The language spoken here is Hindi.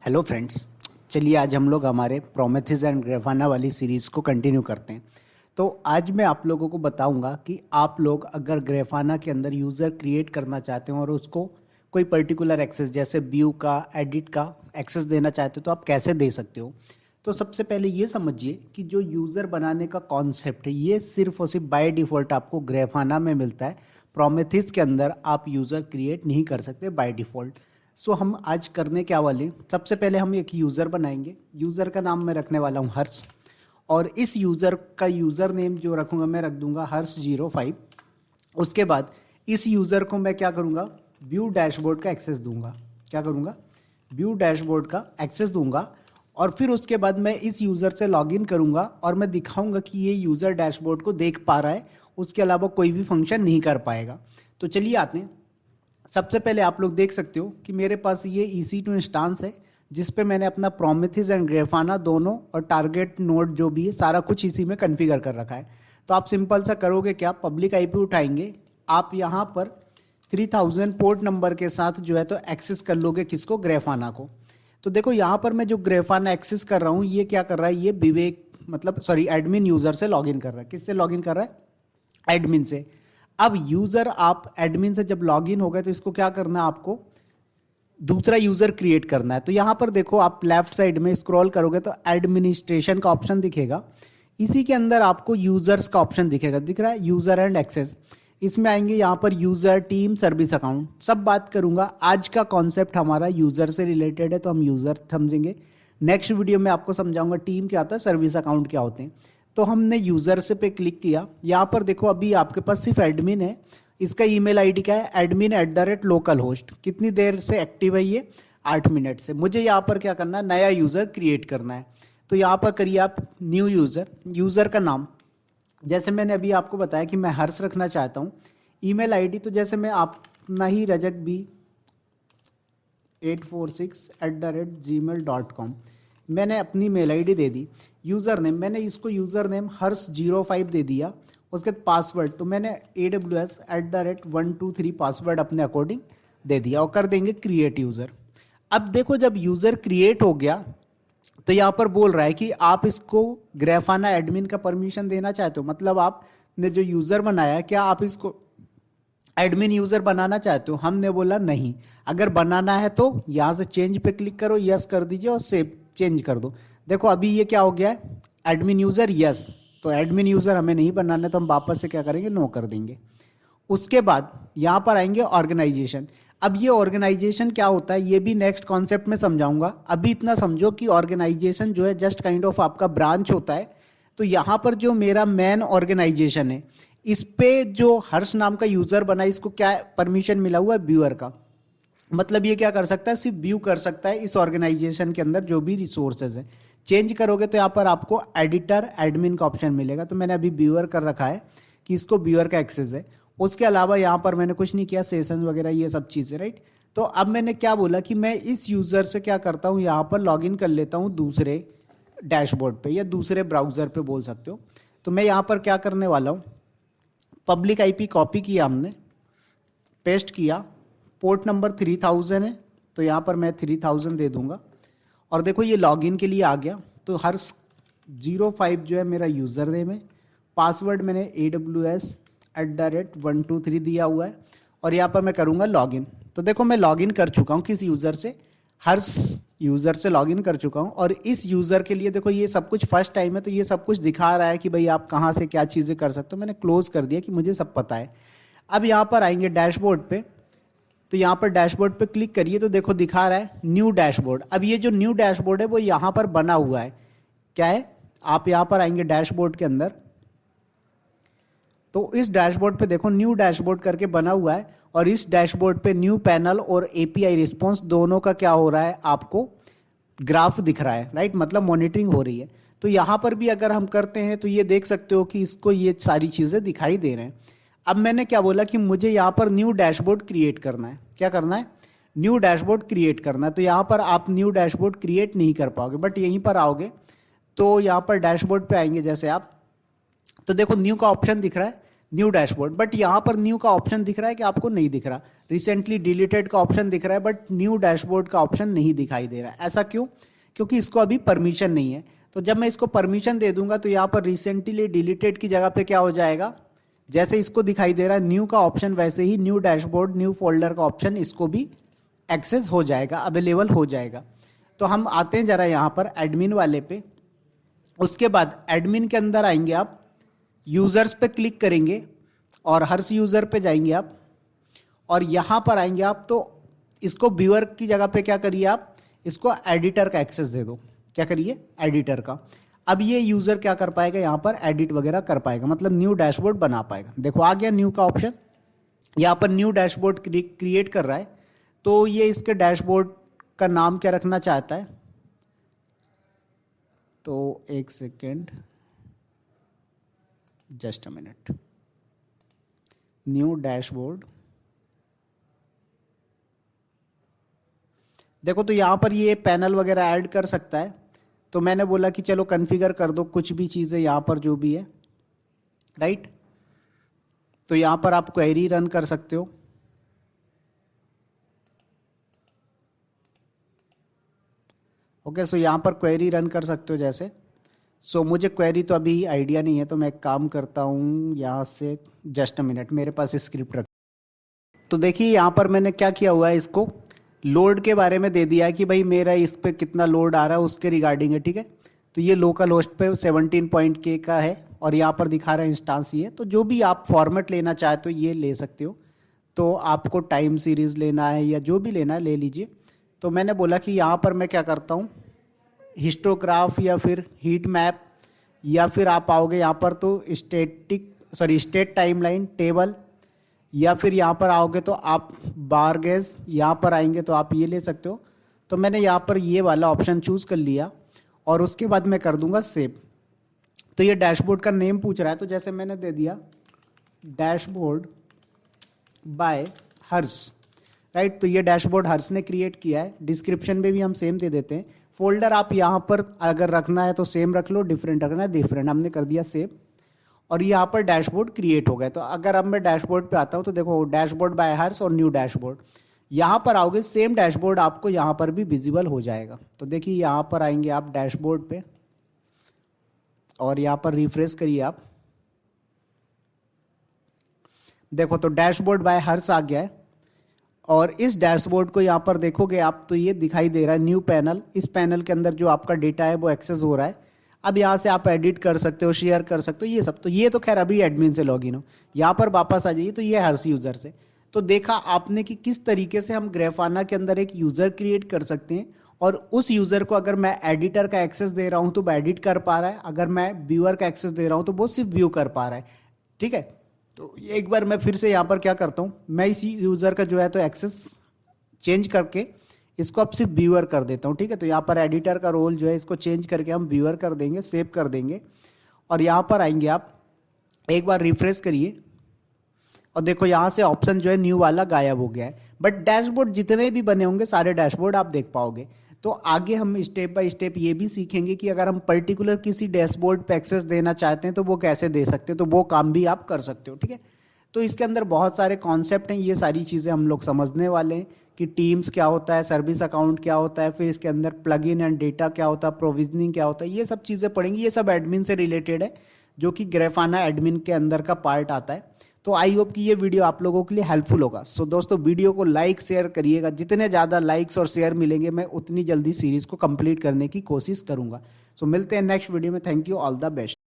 Hello friends. चलिए आज हम लोग हमारे प्रोमेथिस एंड ग्राफाना वाली सीरीज़ को कंटिन्यू करते हैं। तो आज मैं आप लोगों को बताऊंगा कि आप लोग अगर ग्राफाना के अंदर यूज़र क्रिएट करना चाहते हो और उसको कोई पर्टिकुलर एक्सेस जैसे व्यू का एडिट का एक्सेस देना चाहते हो तो आप कैसे दे सकते हो। तो सबसे पहले ये समझिए कि जो यूज़र बनाने का कॉन्सेप्ट है ये सिर्फ और सिर्फ बाय डिफ़ॉल्ट आपको ग्राफाना में मिलता है। प्रोमेथिस के अंदर आप यूज़र क्रिएट नहीं कर सकते बाय डिफ़ॉल्ट। सो हम आज करने क्या वाले हैं, सबसे पहले हम एक यूज़र बनाएंगे। यूज़र का नाम मैं रखने वाला हूँ हर्ष, और इस यूज़र का यूज़र नेम जो रखूँगा मैं रख दूँगा हर्ष05। उसके बाद इस यूज़र को मैं क्या करूँगा, व्यू डैशबोर्ड का एक्सेस दूंगा। क्या करूँगा, व्यू डैशबोर्ड का एक्सेस दूंगा। और फिर उसके बाद मैं इस यूज़र से लॉगिन करूँगा और मैं दिखाऊँगा कि ये यूज़र डैशबोर्ड को देख पा रहा है, उसके अलावा कोई भी फंक्शन नहीं कर पाएगा। तो चलिए आते हैं। सबसे पहले आप लोग देख सकते हो कि मेरे पास ये EC2 इंस्टांस है जिस पे मैंने अपना प्रोमेथिस एंड ग्राफाना दोनों और टारगेट नोड जो भी है सारा कुछ इसी में कॉन्फ़िगर कर रखा है। तो आप सिंपल सा करोगे क्या, पब्लिक IP उठाएंगे, आप यहाँ पर 3000 पोर्ट नंबर के साथ जो है तो एक्सेस कर लोगे किसको, ग्राफाना को। तो देखो यहाँ पर मैं जो ग्राफाना एक्सेस कर रहा हूँ ये क्या कर रहा है, ये विवेक मतलब सॉरी एडमिन यूज़र से लॉगिन कर रहा है। किससे लॉगिन कर रहा है, एडमिन से। अब यूज़र आप एडमिन से जब लॉगिन हो गए तो इसको क्या करना है, आपको दूसरा यूज़र क्रिएट करना है। तो यहाँ पर देखो आप लेफ्ट साइड में स्क्रॉल करोगे तो एडमिनिस्ट्रेशन का ऑप्शन दिखेगा, इसी के अंदर आपको यूज़र्स का ऑप्शन दिखेगा, दिख रहा है यूज़र एंड एक्सेस। इसमें आएंगे यहाँ पर यूज़र, टीम, सर्विस अकाउंट, सब बात करूँगा। आज का कॉन्सेप्ट हमारा यूज़र से रिलेटेड है तो हम यूज़र समझेंगे। नेक्स्ट वीडियो में आपको समझाऊंगा टीम क्या होता है, सर्विस अकाउंट क्या होते हैं। तो हमने यूज़र से पे क्लिक किया, यहाँ पर देखो अभी आपके पास सिर्फ एडमिन है। इसका ईमेल आईडी क्या है, admin@localhost। कितनी देर से एक्टिव है ये, 8 मिनट से। मुझे यहाँ पर क्या करना है, नया यूज़र क्रिएट करना है। तो यहाँ पर करिए आप न्यू यूज़र, यूज़र का नाम जैसे मैंने अभी आपको बताया कि मैं हर्ष रखना चाहता हूँ। ईमेल आईडी तो जैसे मैं अपना ही रजक बी 846@gmail.com मैंने अपनी मेल आईडी दे दी। यूज़र नेम मैंने इसको यूज़र नेम हर्ष05 दे दिया। उसके बाद पासवर्ड तो मैंने AWS@123 पासवर्ड अपने अकॉर्डिंग दे दिया और कर देंगे क्रिएट यूज़र। अब देखो जब यूज़र क्रिएट हो गया तो यहाँ पर बोल रहा है कि आप इसको ग्राफाना एडमिन का परमिशन देना चाहते हो, मतलब आपने जो यूज़र बनाया है क्या आप इसको एडमिन यूज़र बनाना चाहते हो। हमने बोला नहीं, अगर बनाना है तो यहाँ से चेंज पे क्लिक करो, यस कर दीजिए और सेव चेंज कर दो। देखो अभी ये क्या हो गया है, एडमिन यूज़र यस। तो एडमिन यूज़र हमें नहीं बनाना है तो हम वापस से क्या करेंगे, नो कर देंगे। उसके बाद यहाँ पर आएंगे ऑर्गेनाइजेशन। अब ये ऑर्गेनाइजेशन क्या होता है ये भी नेक्स्ट कॉन्सेप्ट में समझाऊंगा। अभी इतना समझो कि ऑर्गेनाइजेशन जो है जस्ट काइंड ऑफ आपका ब्रांच होता है। तो यहाँ पर जो मेरा मेन ऑर्गेनाइजेशन है इस पे जो हर्ष नाम का यूज़र बना, इसको क्या परमिशन मिला हुआ है, व्यूअर का। मतलब ये क्या कर सकता है, सिर्फ व्यू कर सकता है इस ऑर्गेनाइजेशन के अंदर जो भी रिसोर्सेज हैं। चेंज करोगे तो यहाँ पर आपको एडिटर एडमिन का ऑप्शन मिलेगा। तो मैंने अभी व्यूअर कर रखा है कि इसको व्यूअर का एक्सेस है। उसके अलावा यहाँ पर मैंने कुछ नहीं किया, सेशंस वगैरह ये सब चीज़ें, राइट। तो अब मैंने क्या बोला कि मैं इस यूज़र से क्या करता हूँ, यहाँ पर लॉगिन कर लेता हूँ दूसरे डैशबोर्ड पे या दूसरे ब्राउज़र पे बोल सकते हो। तो मैं यहाँ पर क्या करने वाला हूँ, पब्लिक IP कॉपी किया हमने, पेस्ट किया, पोर्ट नंबर 3000 है तो यहाँ पर मैं 3000 दे दूँगा। और देखो ये लॉगिन के लिए आ गया। तो हर्ष05 जो है मेरा यूज़र नेम है, पासवर्ड मैंने AWS@123 दिया हुआ है और यहाँ पर मैं करूँगा लॉगिन। तो देखो मैं लॉगिन कर चुका हूँ किस यूज़र से, हर्ष यूज़र से लॉगिन कर चुका हूँ। और इस यूज़र के लिए देखो ये सब कुछ फर्स्ट टाइम है तो ये सब कुछ दिखा रहा है कि भाई आप कहाँ से क्या चीज़ें कर सकते हो। मैंने क्लोज कर दिया कि मुझे सब पता है। अब यहाँ पर आएंगे डैशबोर्ड पे, तो यहाँ पर डैशबोर्ड पे क्लिक करिए तो देखो दिखा रहा है न्यू डैशबोर्ड। अब ये जो न्यू डैशबोर्ड है वो यहाँ पर बना हुआ है, क्या है, आप यहाँ पर आएंगे डैशबोर्ड के अंदर तो इस डैशबोर्ड पे देखो न्यू डैशबोर्ड करके बना हुआ है। और इस डैशबोर्ड पे न्यू पैनल और API रिस्पॉन्स दोनों का क्या हो रहा है, आपको ग्राफ दिख रहा है, राइट, मतलब मॉनिटरिंग हो रही है। तो यहाँ पर भी अगर हम करते हैं तो ये देख सकते हो कि इसको ये सारी चीज़ें दिखाई दे रहे हैं। अब मैंने क्या बोला कि मुझे यहाँ पर न्यू डैशबोर्ड क्रिएट करना है। क्या करना है, न्यू डैशबोर्ड क्रिएट करना है। तो यहाँ पर आप न्यू डैशबोर्ड क्रिएट नहीं कर पाओगे, बट यहीं पर आओगे तो यहाँ पर डैशबोर्ड पे आएंगे जैसे आप, तो देखो न्यू का ऑप्शन दिख रहा है। न्यू डैशबोर्ड, बट यहाँ पर न्यू का ऑप्शन दिख रहा है कि आपको नहीं दिख रहा। रिसेंटली डिलीटेड का ऑप्शन दिख रहा है बट न्यू डैशबोर्ड का ऑप्शन नहीं दिखाई दे रहा है। ऐसा क्यों? क्योंकि इसको अभी परमिशन नहीं है। तो जब मैं इसको परमिशन दे दूंगा तो यहाँ पर रिसेंटली डिलीटेड की जगह पे क्या हो जाएगा, जैसे इसको दिखाई दे रहा है न्यू का ऑप्शन, वैसे ही न्यू डैशबोर्ड न्यू फोल्डर का ऑप्शन इसको भी एक्सेस हो जाएगा, अवेलेबल हो जाएगा। तो हम आते हैं जरा यहाँ पर एडमिन वाले पे। उसके बाद एडमिन के अंदर आएंगे आप, यूज़र्स पे क्लिक करेंगे और हर्ष यूज़र पे जाएंगे आप और यहाँ पर आएंगे आप। तो इसको व्यूअर की जगह पे क्या करिए आप, इसको एडिटर का एक्सेस दे दो। क्या करिए? एडिटर का। अब ये यूज़र क्या कर पाएगा, यहाँ पर एडिट वगैरह कर पाएगा, मतलब न्यू डैशबोर्ड बना पाएगा। देखो आ गया न्यू का ऑप्शन, यहाँ पर न्यू डैशबोर्ड क्रिएट कर रहा है। तो ये इसके डैशबोर्ड का नाम क्या रखना चाहता है, तो एक second, just a minute. New dashboard, देखो तो यहाँ पर ये पैनल वगैरह ऐड कर सकता है। तो मैंने बोला कि चलो कॉन्फ़िगर कर दो कुछ भी चीज़ें यहाँ पर जो भी है, राइट। तो यहाँ पर आप क्वेरी रन कर सकते हो। ओके, सो यहाँ पर क्वेरी रन कर सकते हो जैसे। सो मुझे क्वेरी तो अभी आइडिया नहीं है, तो मैं एक काम करता हूँ यहाँ से, जस्ट अ मिनट, मेरे पास स्क्रिप्ट रख। तो देखिए यहाँ पर मैंने क्या किया हुआ है, इसको लोड के बारे में दे दिया है कि भाई मेरा इस पे कितना लोड आ रहा है उसके रिगार्डिंग है, ठीक है। तो ये लोकल होस्ट पे 17.k का है और यहाँ पर दिखा रहा है इंस्टांस ये। तो जो भी आप फॉर्मेट लेना चाहे तो ये ले सकते हो। तो आपको टाइम सीरीज़ लेना है या जो भी लेना है ले लीजिए। तो मैंने बोला कि यहाँ पर मैं क्या करता हूँ, हिस्टोग्राफ या फिर हीट मैप, या फिर आप आओगे यहाँ पर तो स्टेट टाइमलाइन टेबल, या फिर यहाँ पर आओगे तो आप बार गेज, यहाँ पर आएंगे तो आप ये ले सकते हो। तो मैंने यहाँ पर ये वाला ऑप्शन चूज़ कर लिया और उसके बाद मैं कर दूंगा सेव। तो ये डैशबोर्ड का नेम पूछ रहा है, तो जैसे मैंने दे दिया डैशबोर्ड बाय हर्ष, राइट। तो ये डैशबोर्ड हर्ष ने क्रिएट किया है। डिस्क्रिप्शन में भी हम सेम दे देते हैं। फोल्डर आप यहाँ पर अगर रखना है तो सेम रख लो, डिफरेंट रखना है डिफरेंट। हमने कर दिया सेव और यहाँ पर डैशबोर्ड क्रिएट हो गए। तो अगर अब मैं डैशबोर्ड पे आता हूँ तो देखो डैशबोर्ड बाय हर्ष और न्यू डैशबोर्ड, यहाँ पर आओगे सेम डैशबोर्ड आपको यहाँ पर भी विजिबल हो जाएगा। तो देखिए यहाँ पर आएंगे आप डैशबोर्ड पे और यहाँ पर रिफ्रेश करिए आप, देखो तो डैशबोर्ड बाय हर्ष आ गया है। और इस डैशबोर्ड को यहाँ पर देखोगे आप तो ये दिखाई दे रहा है न्यू पैनल। इस पैनल के अंदर जो आपका डेटा है वो एक्सेस हो रहा है। अब यहाँ से आप एडिट कर सकते हो, शेयर कर सकते हो, ये सब। तो ये तो खैर अभी एडमिन से लॉगिन हो। यहाँ पर वापस आ जाइए, तो ये हर्ष यूज़र से। तो देखा आपने कि किस तरीके से हम ग्रेफाना के अंदर एक यूज़र क्रिएट कर सकते हैं और उस यूज़र को अगर मैं एडिटर का एक्सेस दे रहा हूँ तो वो एडिट कर पा रहा है, अगर मैं व्यूअर का एक्सेस दे रहा हूँ तो वो सिर्फ व्यू कर पा रहा है, ठीक है। तो एक बार मैं फिर से यहाँ पर क्या करता हूँ, मैं इसी यूज़र का जो है तो एक्सेस चेंज करके इसको अब सिर्फ व्यूअर कर देता हूँ, ठीक है। तो यहाँ पर एडिटर का रोल जो है इसको चेंज करके हम व्यूअर कर देंगे, सेव कर देंगे और यहाँ पर आएंगे आप, एक बार रिफ्रेश करिए और देखो यहाँ से ऑप्शन जो है न्यू वाला गायब हो गया है। बट डैशबोर्ड जितने भी बने होंगे सारे डैशबोर्ड आप देख पाओगे। तो आगे हम स्टेप बाय स्टेप ये भी सीखेंगे कि अगर हम पर्टिकुलर किसी डैशबोर्ड पे एक्सेस देना चाहते हैं तो वो कैसे दे सकते हैं, तो वो काम भी आप कर सकते हो, ठीक है। तो इसके अंदर बहुत सारे कॉन्सेप्ट हैं, ये सारी चीज़ें हम लोग समझने वाले हैं कि टीम्स क्या होता है, सर्विस अकाउंट क्या होता है, फिर इसके अंदर प्लग इन एंड डेटा क्या होता है, प्रोविजनिंग क्या होता है, ये सब चीज़ें पढ़ेंगे। ये सब एडमिन से रिलेटेड है जो कि ग्रेफाना एडमिन के अंदर का पार्ट आता है। तो आई होप कि ये वीडियो आप लोगों के लिए हेल्पफुल होगा। सो दोस्तों वीडियो को लाइक शेयर करिएगा, जितने ज़्यादा लाइक्स और शेयर मिलेंगे मैं उतनी जल्दी सीरीज़ को कंप्लीट करने की कोशिश करूँगा। सो मिलते हैं नेक्स्ट वीडियो में। Thank you, all the best.